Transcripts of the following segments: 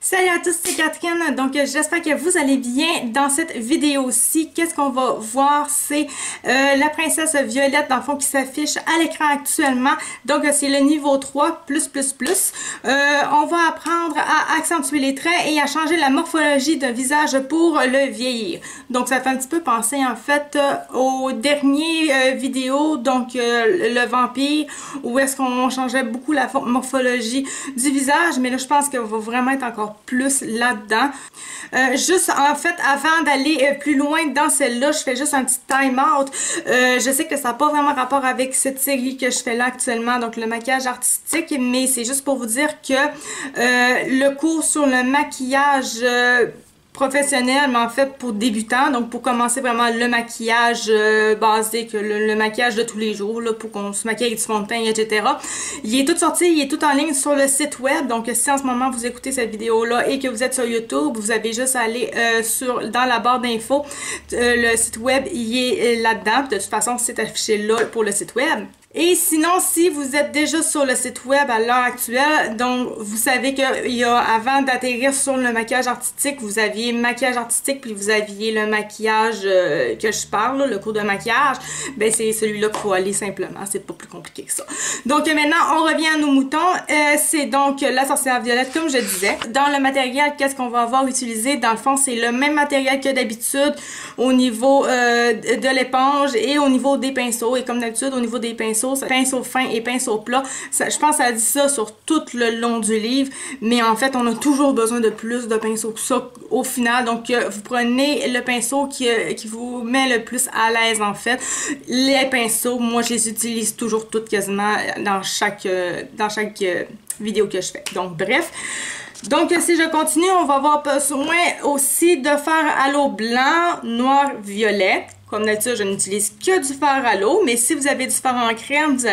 Salut à tous, c'est Catherine. Donc, j'espère que vous allez bien. Dans cette vidéo-ci, qu'est-ce qu'on va voir? C'est la princesse Violette, dans le fond, qui s'affiche à l'écran actuellement. Donc, c'est le niveau 3+++. On va apprendre à accentuer les traits et à changer la morphologie d'un visage pour le vieillir. Donc, ça fait un petit peu penser, en fait, aux dernières vidéos, donc le vampire, où est-ce qu'on changeait beaucoup la morphologie du visage. Mais là, je pense qu'on va vraiment être encore plus là-dedans. Juste en fait, avant d'aller plus loin dans celle-là, je fais juste un petit time out. Je sais que ça n'a pas vraiment rapport avec cette série que je fais là actuellement, donc le maquillage artistique, mais c'est juste pour vous dire que le cours sur le maquillage professionnel, mais en fait pour débutants, donc pour commencer vraiment le maquillage basique, le maquillage de tous les jours, là, pour qu'on se maquille avec du fond de teint, etc. Il est tout sorti, il est tout en ligne sur le site web, donc si en ce moment vous écoutez cette vidéo-là et que vous êtes sur YouTube, vous avez juste à aller dans la barre d'infos, le site web, il est là-dedans, de toute façon c'est affiché là pour le site web. Et sinon, si vous êtes déjà sur le site web à l'heure actuelle, donc vous savez qu'il y a, avant d'atterrir sur le maquillage artistique, vous aviez maquillage artistique, puis vous aviez le maquillage que je parle, là, le cours de maquillage, ben c'est celui-là qu'il faut aller simplement, c'est pas plus compliqué que ça. Donc maintenant, on revient à nos moutons, c'est donc la sorcière Violette, comme je disais. Dans le matériel, qu'est-ce qu'on va avoir utilisé? Dans le fond, c'est le même matériel que d'habitude au niveau de l'éponge et au niveau des pinceaux, et comme d'habitude, au niveau des pinceaux, pinceau fin et pinceau plat. Je pense que ça dit ça sur tout le long du livre, mais en fait, on a toujours besoin de plus de pinceaux que ça au final. Donc, vous prenez le pinceau qui vous met le plus à l'aise, en fait. Les pinceaux, moi, je les utilise toujours toutes quasiment dans chaque vidéo que je fais. Donc, bref. Donc, si je continue, on va avoir besoin aussi de faire à l'eau blanc, noir, violet. Comme d'habitude, je n'utilise que du fard à l'eau, mais si vous avez du fard en crème, vous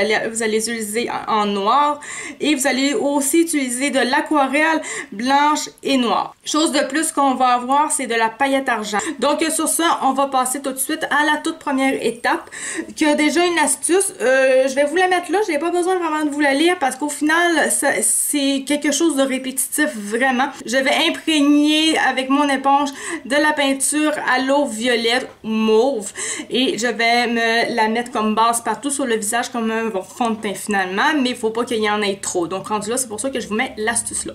allez utiliser en noir, et vous allez aussi utiliser de l'aquarelle blanche et noire. Chose de plus qu'on va avoir, c'est de la paillette argent. Donc sur ça, on va passer tout de suite à la toute première étape, qui a déjà une astuce. Je vais vous la mettre là, je n'ai pas besoin vraiment de vous la lire, parce qu'au final, c'est quelque chose de répétitif, vraiment. Je vais imprégner avec mon éponge de la peinture à l'eau violette ou mauve, et je vais me la mettre comme base partout sur le visage comme un fond de teint finalement, mais il faut pas qu'il y en ait trop. Donc rendu là, c'est pour ça que je vous mets l'astuce là.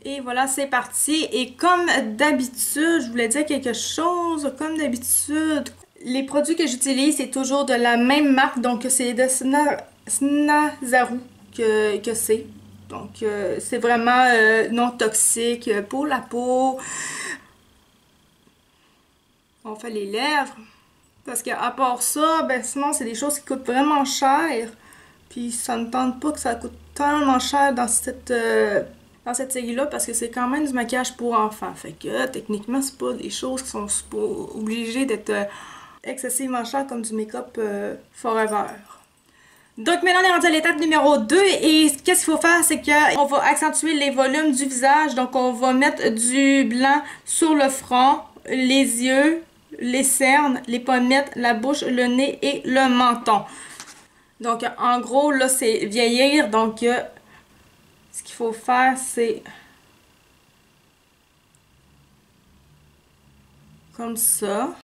Et voilà, c'est parti. Et comme d'habitude, je voulais dire quelque chose, comme d'habitude, les produits que j'utilise, c'est toujours de la même marque, donc c'est de Snazaru que c'est. Donc c'est vraiment non toxique pour la peau. On fait les lèvres. Parce qu'à part ça, ben sinon c'est des choses qui coûtent vraiment cher. Puis ça ne tente pas que ça coûte tellement cher dans cette série-là, parce que c'est quand même du maquillage pour enfants. Fait que techniquement, c'est pas des choses qui sont obligées d'être excessivement chères comme du make-up forever. Donc maintenant on est rendu à l'étape numéro 2, et qu'est-ce qu'il faut faire, c'est qu'on va accentuer les volumes du visage. Donc on va mettre du blanc sur le front, les yeux, les cernes, les pommettes, la bouche, le nez et le menton. Donc en gros là c'est vieillir, donc ce qu'il faut faire c'est comme ça.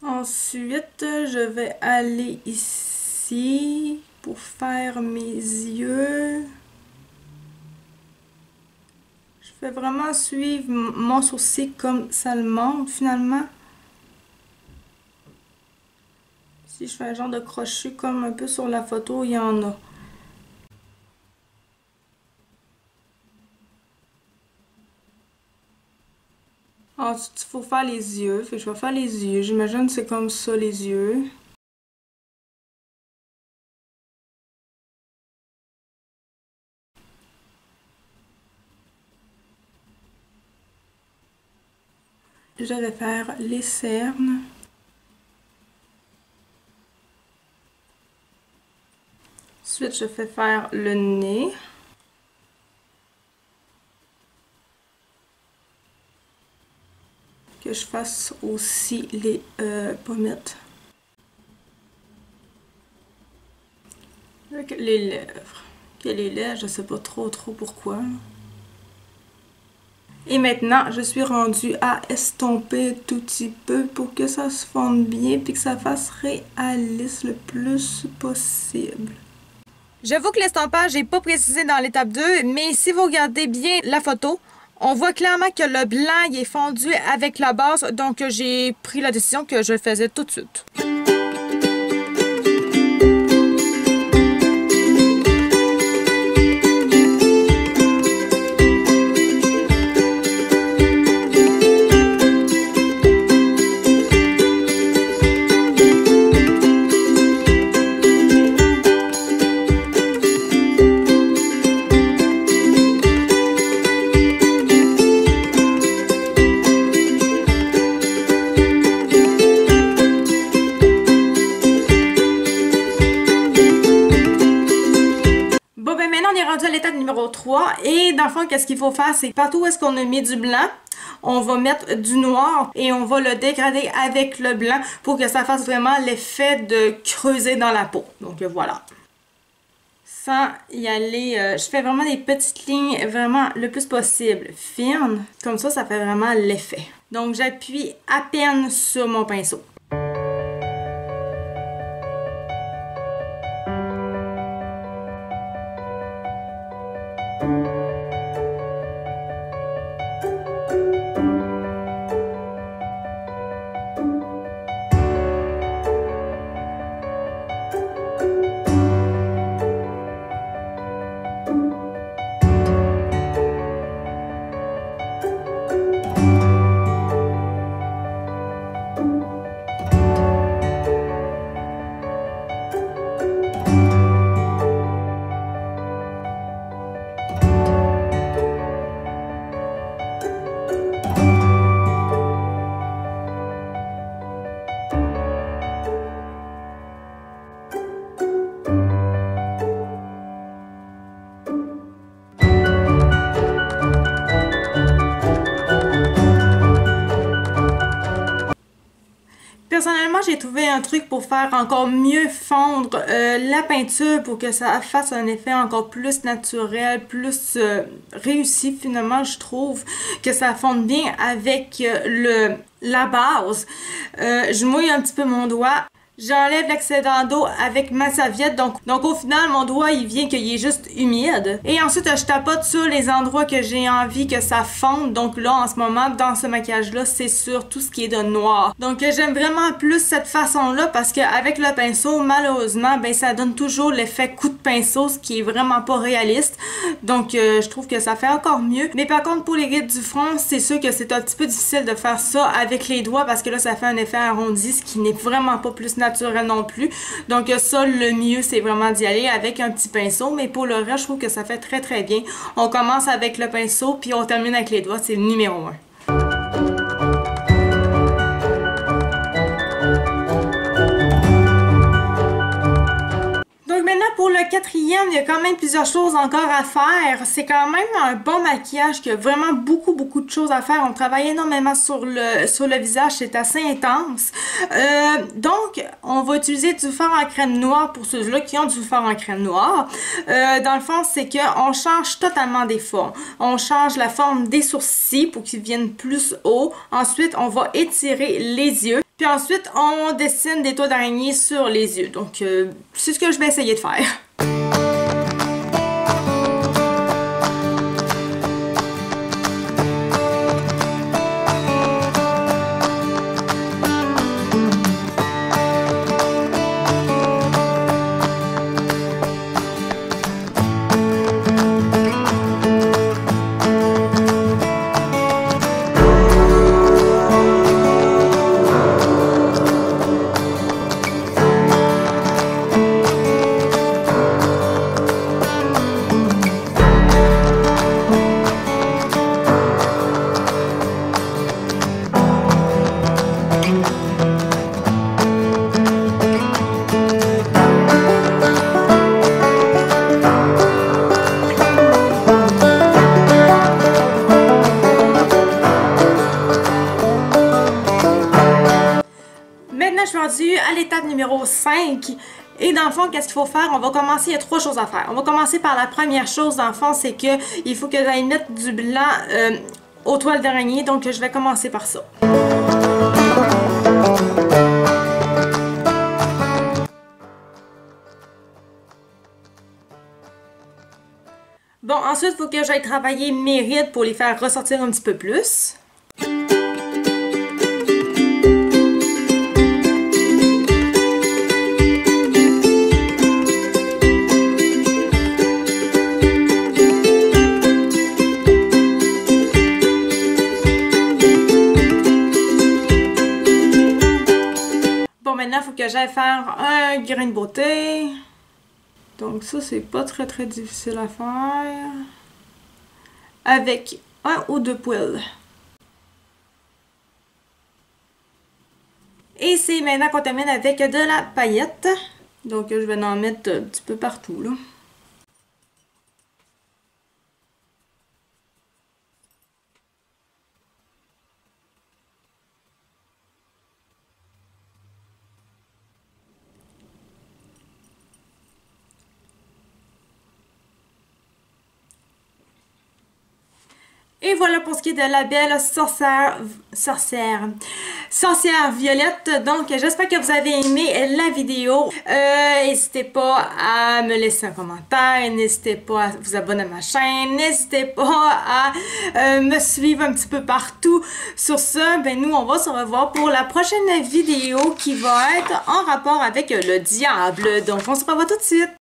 Ensuite je vais aller ici pour faire mes yeux. Je vais vraiment suivre mon sourcil comme ça le montre finalement. Si je fais un genre de crochet comme un peu sur la photo, il y en a. Ensuite, il faut faire les yeux. Fait que je vais faire les yeux. J'imagine que c'est comme ça les yeux. Je vais faire les cernes. Ensuite, je fais faire le nez. Que je fasse aussi les pommettes. avec les lèvres. Que les lèvres, je sais pas trop pourquoi. Et maintenant, je suis rendue à estomper tout petit peu pour que ça se fonde bien puis que ça fasse réaliste le plus possible. J'avoue que l'estompage n'est pas précisé dans l'étape 2, mais si vous regardez bien la photo, on voit clairement que le blanc il est fondu avec la base, donc j'ai pris la décision que je le faisais tout de suite. Rendu à l'étape numéro 3 et dans le fond qu'est-ce qu'il faut faire, c'est partout où est-ce qu'on a mis du blanc, on va mettre du noir et on va le dégrader avec le blanc pour que ça fasse vraiment l'effet de creuser dans la peau. Donc voilà. Sans y aller, je fais vraiment des petites lignes vraiment le plus possible fines, comme ça fait vraiment l'effet. Donc j'appuie à peine sur mon pinceau. Personnellement, j'ai trouvé un truc pour faire encore mieux fondre la peinture pour que ça fasse un effet encore plus naturel, plus réussi finalement. Je trouve que ça fonde bien avec la base. Je mouille un petit peu mon doigt. J'enlève l'excédent d'eau avec ma serviette, donc au final mon doigt il vient qu'il est juste humide. Et ensuite je tapote sur les endroits que j'ai envie que ça fonde. Donc là en ce moment dans ce maquillage là c'est sur tout ce qui est de noir. Donc j'aime vraiment plus cette façon là parce qu'avec le pinceau malheureusement ben ça donne toujours l'effet coup de pinceau, ce qui est vraiment pas réaliste. Donc je trouve que ça fait encore mieux. Mais par contre pour les rides du front c'est sûr que c'est un petit peu difficile de faire ça avec les doigts parce que là ça fait un effet arrondi, ce qui n'est vraiment pas plus naturel non plus. Donc ça, le mieux, c'est vraiment d'y aller avec un petit pinceau. Mais pour le reste, je trouve que ça fait très très bien. On commence avec le pinceau, puis on termine avec les doigts. C'est le numéro 1. Donc maintenant pour le quatrième, il y a quand même plusieurs choses encore à faire. C'est quand même un bon maquillage qui a vraiment beaucoup de choses à faire. On travaille énormément sur le visage, c'est assez intense. Donc on va utiliser du fard en crème noire pour ceux-là qui ont du fard en crème noire. Dans le fond, c'est qu'on change totalement des formes. On change la forme des sourcils pour qu'ils viennent plus haut. Ensuite, on va étirer les yeux. Puis ensuite, on dessine des toits d'araignée sur les yeux. Donc, c'est ce que je vais essayer de faire. À l'étape numéro 5 Et dans le fond, qu'est-ce qu'il faut faire? On va commencer, il y a 3 choses à faire. On va commencer par la première chose, dans le fond, c'est que il faut que j'aille mettre du blanc aux toiles d'araignée. Donc, je vais commencer par ça. Bon, ensuite, il faut que j'aille travailler mes rides pour les faire ressortir un petit peu plus. Bon, maintenant, il faut que j'aille faire un grain de beauté. Donc ça, c'est pas très difficile à faire. Avec 1 ou 2 poils. Et c'est maintenant qu'on termine avec de la paillette. Donc je vais en mettre un petit peu partout là. Et voilà pour ce qui est de la belle sorcière violette. Donc, j'espère que vous avez aimé la vidéo. N'hésitez pas à me laisser un commentaire. N'hésitez pas à vous abonner à ma chaîne. N'hésitez pas à me suivre un petit peu partout. Sur ce, ben nous, on va se revoir pour la prochaine vidéo qui va être en rapport avec le diable. Donc, on se revoit tout de suite.